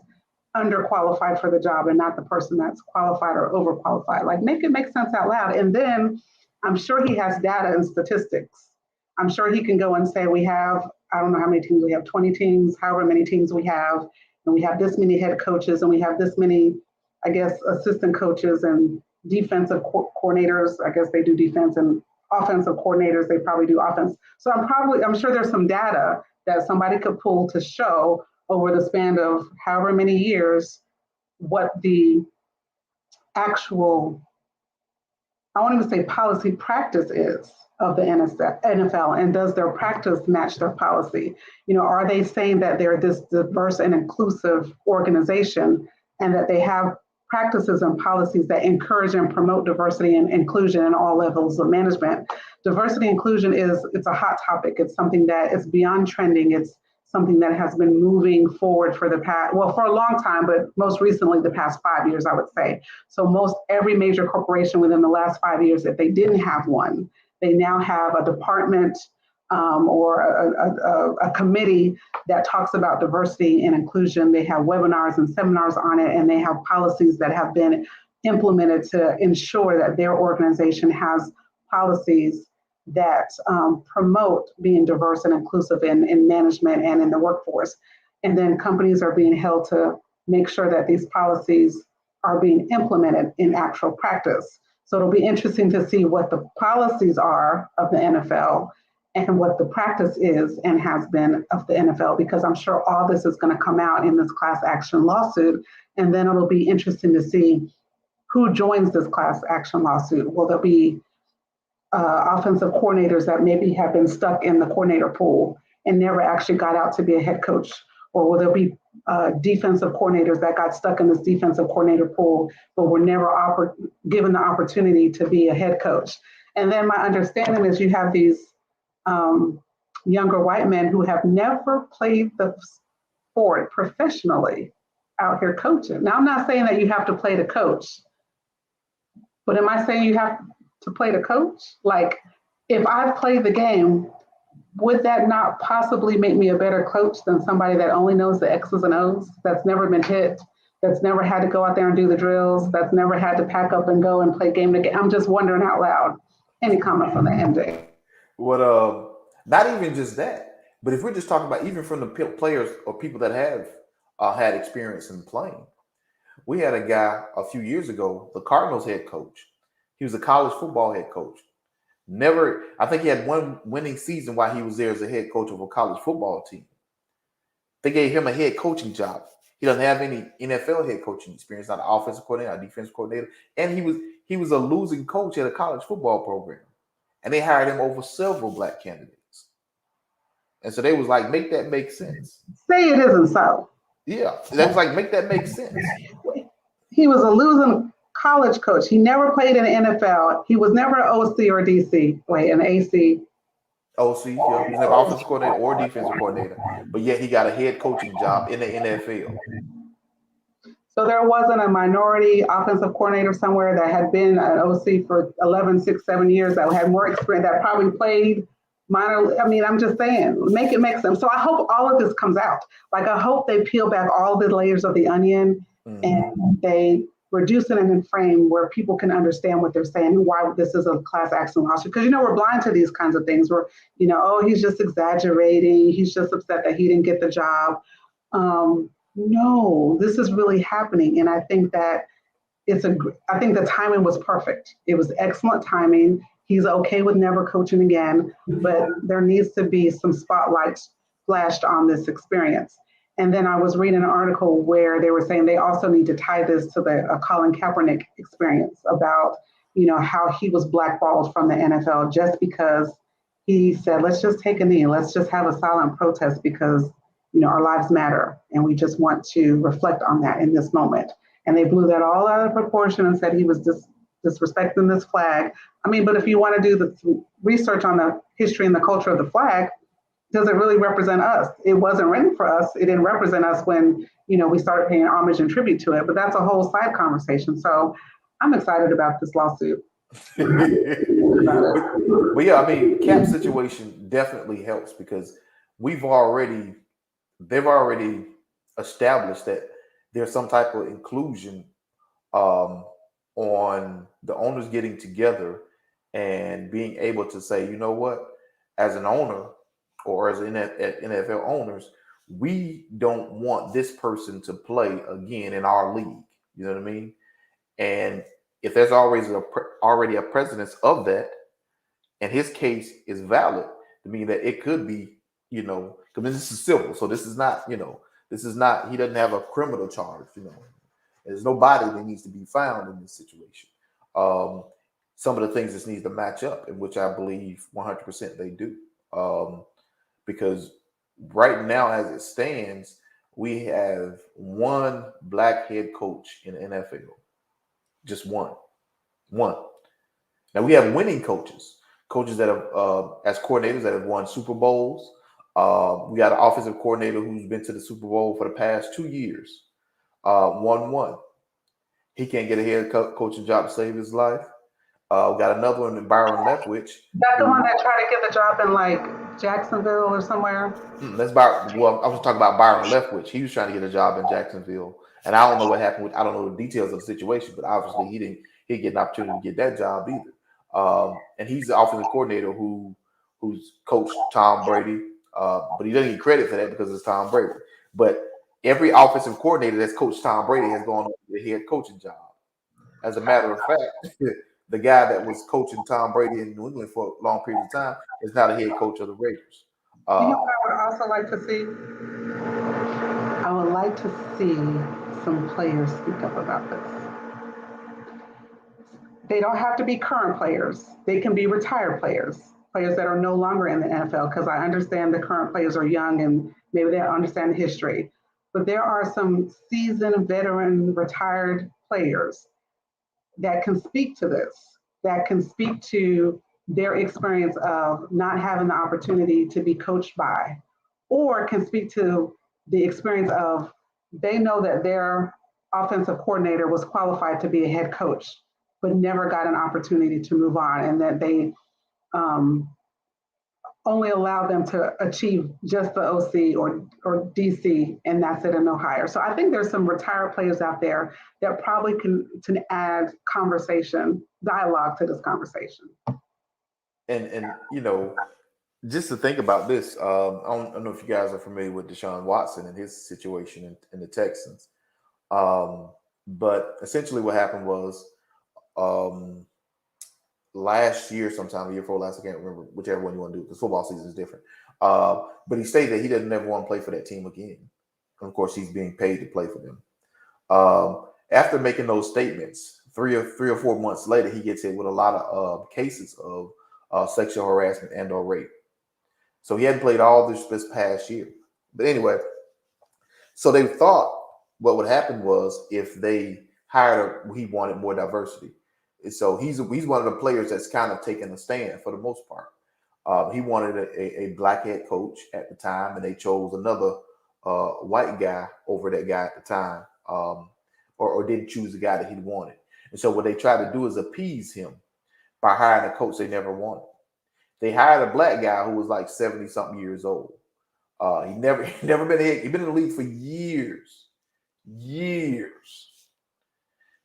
underqualified for the job and not the person that's qualified or overqualified. Like, make it make sense out loud. And then I'm sure he has data and statistics. I'm sure he can go and say, we have, I don't know how many teams we have, 20 teams, however many teams we have, and we have this many head coaches, and we have this many, I guess, assistant coaches and defensive coordinators. I guess they do defense, and offensive coordinators, they probably do offense. So I'm sure there's some data that somebody could pull to show over the span of however many years what the actual, I won't even say policy, practice is of the NFL, and does their practice match their policy? Are they saying that they're this diverse and inclusive organization and that they have practices and policies that encourage and promote diversity and inclusion in all levels of management? Diversity and inclusion it's a hot topic. It's something that is beyond trending. It's something that has been moving forward for for a long time, but most recently the past 5 years, I would say. So most every major corporation within the last 5 years, if they didn't have one, they now have a department or a committee that talks about diversity and inclusion. They have webinars and seminars on it, and they have policies that have been implemented to ensure that their organization has policies that promote being diverse and inclusive in management and in the workforce. And then companies are being held to make sure that these policies are being implemented in actual practice. So it'll be interesting to see what the policies are of the NFL and what the practice is and has been of the NFL, because I'm sure all this is going to come out in this class action lawsuit. And then it'll be interesting to see who joins this class action lawsuit? Will there be offensive coordinators that maybe have been stuck in the coordinator pool and never actually got out to be a head coach? Or will there be defensive coordinators that got stuck in this defensive coordinator pool, but were never given the opportunity to be a head coach? And then my understanding is you have these younger white men who have never played the sport professionally out here coaching. Now, I'm not saying that you have to play to coach, but am I saying you have to play to coach? Like, if I've played the game, would that not possibly make me a better coach than somebody that only knows the X's and O's, that's never been hit, that's never had to go out there and do the drills, that's never had to pack up and go and play game to game? I'm just wondering out loud. Any comments on that, MJ? What? Not even just that, but if we're just talking about even from the players or people that have had experience in playing, we had a guy a few years ago, the Cardinals head coach. He was a college football head coach. Never, I think he had one winning season while he was there as a head coach of a college football team. They gave him a head coaching job. He doesn't have any NFL head coaching experience, not an offensive coordinator, not a defensive coordinator, and he was a losing coach at a college football program. And they hired him over several black candidates. And so they was like, make that make sense. Say it isn't so. Yeah, that was like, make that make sense. He was a losing college coach. He never played in the NFL. He was never an OC or DC. Wait, an AC. OC, yeah, he was never offensive coordinator or defensive coordinator, but yet he got a head coaching job in the NFL. So there wasn't a minority offensive coordinator somewhere that had been an OC for 11, 6, 7 years that had more experience, that probably played minor. I mean, I'm just saying, make it make sense. So I hope all of this comes out. Like, I hope they peel back all the layers of the onion and they reduce it in a frame where people can understand what they're saying and why this is a class action lawsuit. Because, we're blind to these kinds of things where, oh, he's just exaggerating. He's just upset that he didn't get the job. No, this is really happening. And I think that I think the timing was perfect. It was excellent timing. He's okay with never coaching again, but there needs to be some spotlight flashed on this experience. And then I was reading an article where they were saying they also need to tie this to the Colin Kaepernick experience about, how he was blackballed from the NFL just because he said, let's just take a knee. Let's just have a silent protest because, our lives matter. And we just want to reflect on that in this moment. And they blew that all out of proportion and said he was disrespecting this flag. I mean, but if you want to do the research on the history and the culture of the flag, does it really represent us? It wasn't written for us. It didn't represent us when, we started paying homage and tribute to it, but that's a whole side conversation. So I'm excited about this lawsuit. But yeah, I mean, Cap's situation definitely helps because they've already established that there's some type of inclusion on the owners getting together and being able to say, you know what, as an owner or as NFL owners, we don't want this person to play again in our league. You know what I mean? And if there's already a precedence of that, and his case is valid, to mean that it could be, because this is civil, so this is not, he doesn't have a criminal charge, There's nobody that needs to be found in this situation. Some of the things this needs to match up, in which I believe 100% they do. Because right now, as it stands, we have one black head coach in the NFL. Just one. Now we have winning coaches that have, as coordinators, that have won Super Bowls. We got an offensive coordinator who's been to the Super Bowl for the past 2 years. Won. He can't get a head coaching job to save his life. We got another one, Byron Leftwich. That's the one that tried to get the job in like Jacksonville or somewhere. That's Byron. Well, I was talking about Byron Leftwich. He was trying to get a job in Jacksonville, and I don't know what happened. I don't know the details of the situation, but obviously he didn't get an opportunity to get that job either. And he's the offensive coordinator who's coached Tom Brady, but he doesn't get credit for that because it's Tom Brady. But every offensive coordinator that's coached Tom Brady has gone on to the head coaching job. As a matter of fact, the guy that was coaching Tom Brady in New England for a long period of time is now the head coach of the Raiders. You know what I would also like to see? I would like to see some players speak up about this. They don't have to be current players. They can be retired players, players that are no longer in the NFL, because I understand the current players are young and maybe they don't understand the history. But there are some seasoned, veteran, retired players that can speak to this, that can speak to their experience of not having the opportunity to be coached by, or can speak to the experience of they know that their offensive coordinator was qualified to be a head coach, but never got an opportunity to move on, and that they um, only allow them to achieve just the OC or DC, and that's it and no higher. So I think there's some retired players out there that probably can add conversation, dialogue to this conversation. And you know, just to think about this, I don't know if you guys are familiar with Deshaun Watson and his situation in the Texans. But essentially what happened was last year, sometime the year before last, I can't remember, whichever one you want to do, because football season is different. But he stated that he doesn't ever want to play for that team again. And of course, he's being paid to play for them. After making those statements, three or 4 months later, he gets hit with a lot of cases of sexual harassment and or rape. So he hadn't played all this past year. But anyway, so they thought what would happen was if they hired he wanted more diversity. And so he's one of the players that's kind of taking a stand for the most part. He wanted a black head coach at the time, and they chose another white guy over that guy at the time, or didn't choose the guy that he wanted. And so what they tried to do is appease him by hiring a coach they never wanted. They hired a black guy who was like 70-something years old. He never been ahead. He'd been in the league for years.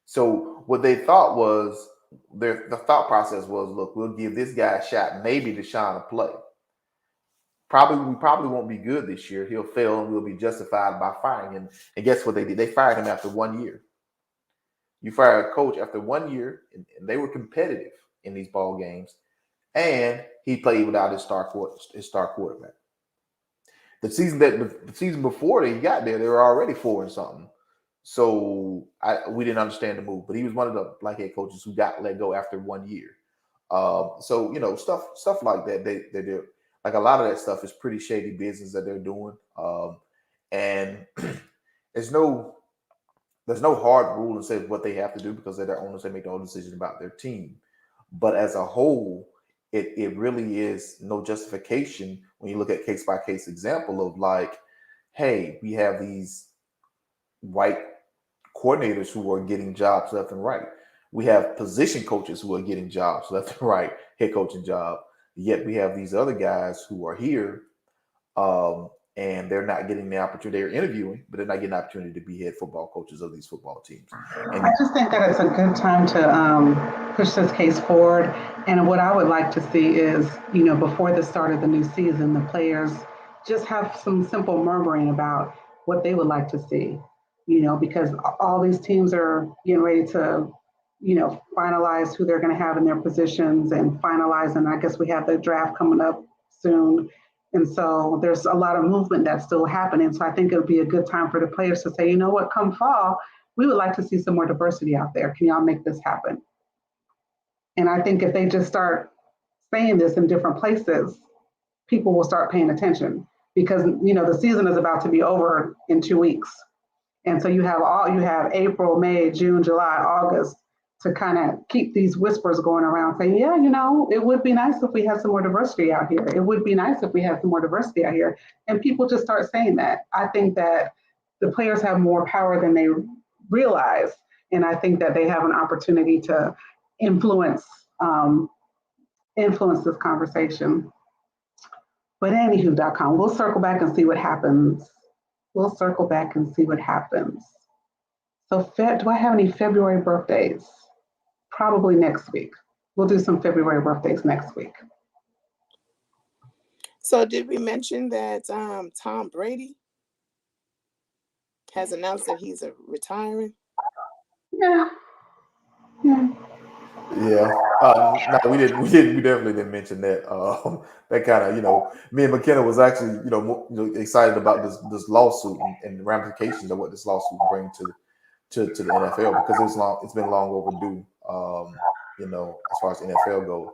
So what they thought was the thought process was, look, we'll give this guy a shot, maybe Deshaun to play. We probably won't be good this year. He'll fail, and we'll be justified by firing him. And guess what they did? They fired him after 1 year. You fire a coach after 1 year, and they were competitive in these ball games, and he played without his star quarterback. The season before they got there, they were already 4-something. So we didn't understand the move, but he was one of the black head coaches who got let go after 1 year. So you know, stuff like that. They do, like, a lot of that stuff is pretty shady business that they're doing. And there's no hard rule and says what they have to do, because they're their owners. They make their own decisions about their team. But as a whole, it really is no justification when you look at case by case example of, like, hey, we have these white coordinators who are getting jobs left and right. We have position coaches who are getting jobs left and right, head coaching job. Yet we have these other guys who are here, and they're not getting the opportunity. They're interviewing, but they're not getting the opportunity to be head football coaches of these football teams. And I just think that it's a good time to push this case forward. And what I would like to see is, you know, before the start of the new season, the players just have some simple murmuring about what they would like to see, you know, because all these teams are getting ready to, you know, finalize who they're going to have in their positions and finalize. And I guess we have the draft coming up soon. And so there's a lot of movement that's still happening. So I think it would be a good time for the players to say, you know what, come fall, we would like to see some more diversity out there. Can y'all make this happen? And I think if they just start saying this in different places, people will start paying attention, because, you know, the season is about to be over in 2 weeks. And so you have April, May, June, July, August to kind of keep these whispers going around saying, yeah, you know, it would be nice if we had some more diversity out here. It would be nice if we had some more diversity out here. And people just start saying that. I think that the players have more power than they realize. And I think that they have an opportunity to influence this conversation. But anywho.com, we'll circle back and see what happens. So do I have any February birthdays? Probably next week. We'll do some February birthdays next week. So did we mention that Tom Brady has announced that he's retiring? Yeah. No, we didn't. We definitely didn't mention that. That kind of, you know, me and McKenna was actually, you know, excited about this lawsuit and the ramifications of what this lawsuit brings to the NFL, because it's been long overdue. as far as NFL goes.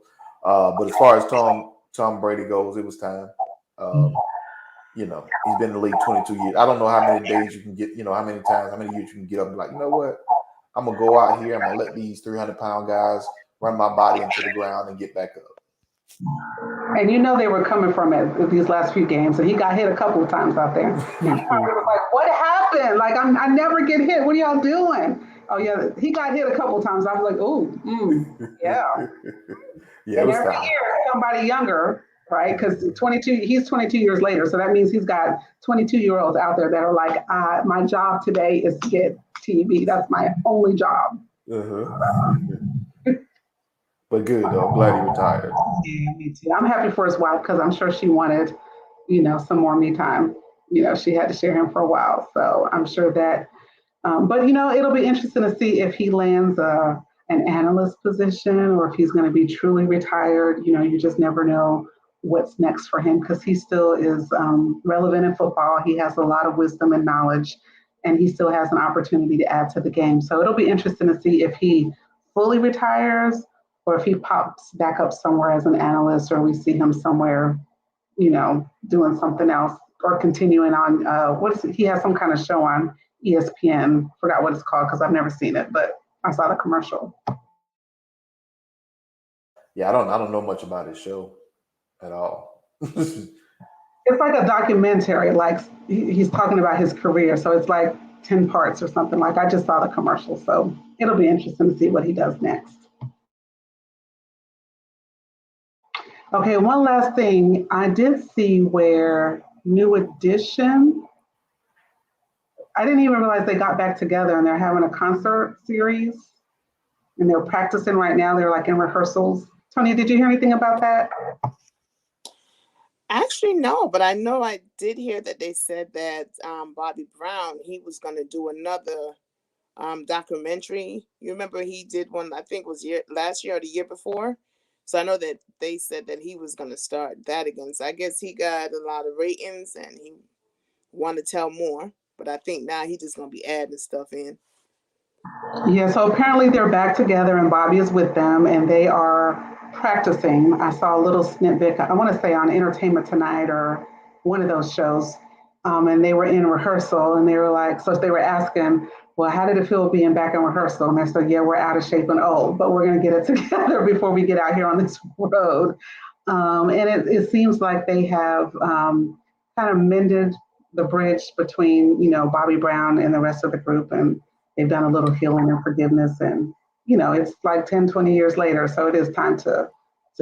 But as far as Tom Brady goes, it was time. He's been in the league 22 years. I don't know how many days you can get, how many times, how many years you can get up and be like, you know what? I'm going to go out here. I'm going to let these 300-pound guys run my body into the ground and get back up. And they were coming from it these last few games, and he got hit a couple of times out there. He was like, "What happened? Like, I never get hit. What are y'all doing?" Oh yeah, he got hit a couple of times. I was like, "Oh, yeah." Yeah, and every year, somebody younger, right? Because he's 22 years later, so that means he's got 22-year-olds out there that are like, "My job today is to get TV. That's my only job." But good though. I'm glad he retired. Yeah, me too. I'm happy for his wife because I'm sure she wanted, some more me time. She had to share him for a while, so I'm sure that. But it'll be interesting to see if he lands an analyst position or if he's going to be truly retired. You just never know what's next for him because he still is relevant in football. He has a lot of wisdom and knowledge, and he still has an opportunity to add to the game. So it'll be interesting to see if he fully retires or if he pops back up somewhere as an analyst or we see him somewhere, doing something else or continuing on. He has some kind of show on ESPN. Forgot what it's called because I've never seen it, but I saw the commercial. Yeah, I don't know much about his show at all. It's like a documentary, like he's talking about his career. So it's like 10 parts or something. Like I just saw the commercial. So it'll be interesting to see what he does next. Okay, one last thing. I did see where New Edition, I didn't even realize they got back together and they're having a concert series and they're practicing right now. They're like in rehearsals. Tonya, did you hear anything about that? Actually, no, but I know I did hear that they said that Bobby Brown, he was going to do another documentary. You remember he did one, I think was last year or the year before. So I know that they said that he was going to start that again. So I guess he got a lot of ratings and he wanted to tell more. But I think now he's just going to be adding stuff in. Yeah, so apparently they're back together and Bobby is with them and they are practicing. I saw a little snippet, I want to say on Entertainment Tonight or one of those shows. And they were in rehearsal and they were like, so they were asking, well, how did it feel being back in rehearsal? And they said, yeah, we're out of shape and old, but we're going to get it together before we get out here on this road. And it seems like they have kind of mended the bridge between, Bobby Brown and the rest of the group. And they've done a little healing and forgiveness. And, it's like 10, 20 years later. So it is time so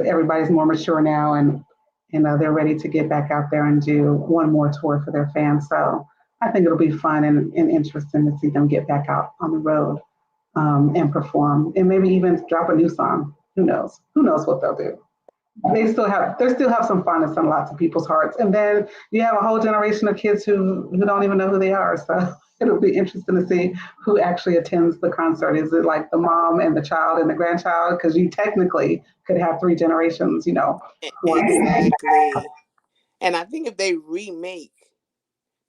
everybody's more mature now and they're ready to get back out there and do one more tour for their fans. So I think it'll be fun and interesting to see them get back out on the road and perform and maybe even drop a new song. Who knows? Who knows what they'll do? They still have some fondness in lots of people's hearts. And then you have a whole generation of kids who don't even know who they are. So it'll be interesting to see who actually attends the concert. Is it like the mom and the child and the grandchild? Because you technically could have 3 generations, Exactly. And I think if they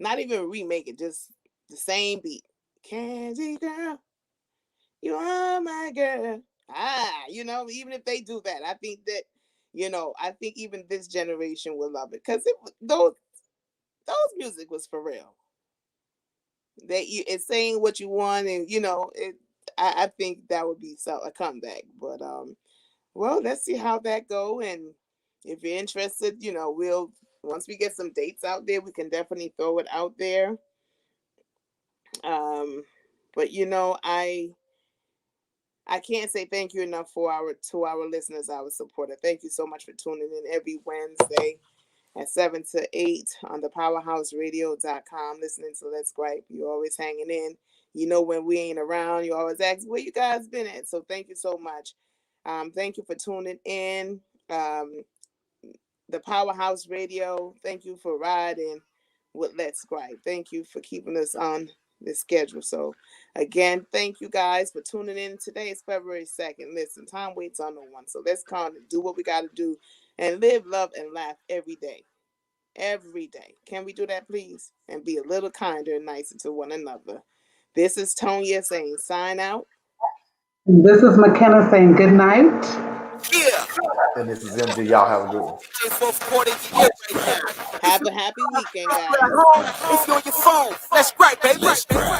not even remake it, just the same beat. Candy girl, you are my girl. Even if they do that, I think that, I think even this generation will love it because those music was for real. It's saying what you want, and I think that would be a comeback. But well, let's see how that go, and if you're interested, we'll once we get some dates out there, we can definitely throw it out there. But I can't say thank you enough to our listeners, our supporter. Thank you so much for tuning in every Wednesday at 7 to 8 on the powerhouseradio.com, listening to Let's Gripe. You're always hanging in. When we ain't around, you always ask where you guys been at. So thank you so much. Thank you for tuning in. The Powerhouse Radio. Thank you for riding with Let's Gripe. Thank you for keeping us on the schedule. So again, thank you guys for tuning in. Today is February 2nd. Listen, time waits on no one. So let's come and do what we got to do and live, love, and laugh every day. Every day. Can we do that, please? And be a little kinder and nicer to one another. This is Tonya saying sign out. This is McKenna saying good night. Yeah. And this is MG. Y'all have a good one. DJ fourth quarter of the year right now. Have a happy weekend, If guys. you're at home, if you're on your phone, let's gripe, baby.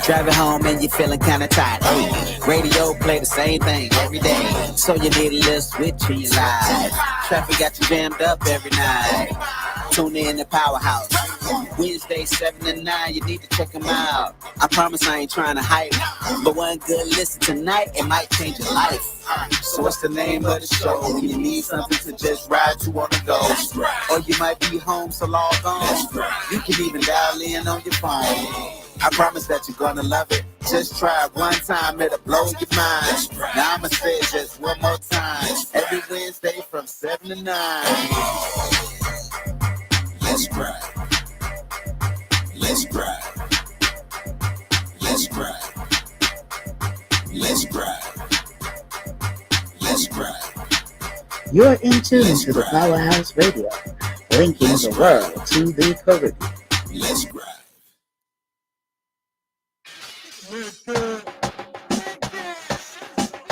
Driving home and you're feeling kinda tired. Hey, radio play the same thing every day, so you need a little switch in your life. Traffic got you jammed up every night. Tune in to Powerhouse. Wednesday 7 to 9, you need to check them out. I promise I ain't trying to hype, but one good listen tonight, it might change your life. So what's the name of the show? When you need something to just ride to on the go, or you might be home, so log on. You can even dial in on your phone. I promise that you're gonna love it. Just try it one time, it'll blow your mind. Now I'ma say it just one more time. Every Wednesday from 7 to 9. Let's gripe. Let's gripe. Let's gripe. Let's gripe. Let's gripe. You're in tune to the Powerhouse Radio, linking the world to the Caribbean. Let's gripe.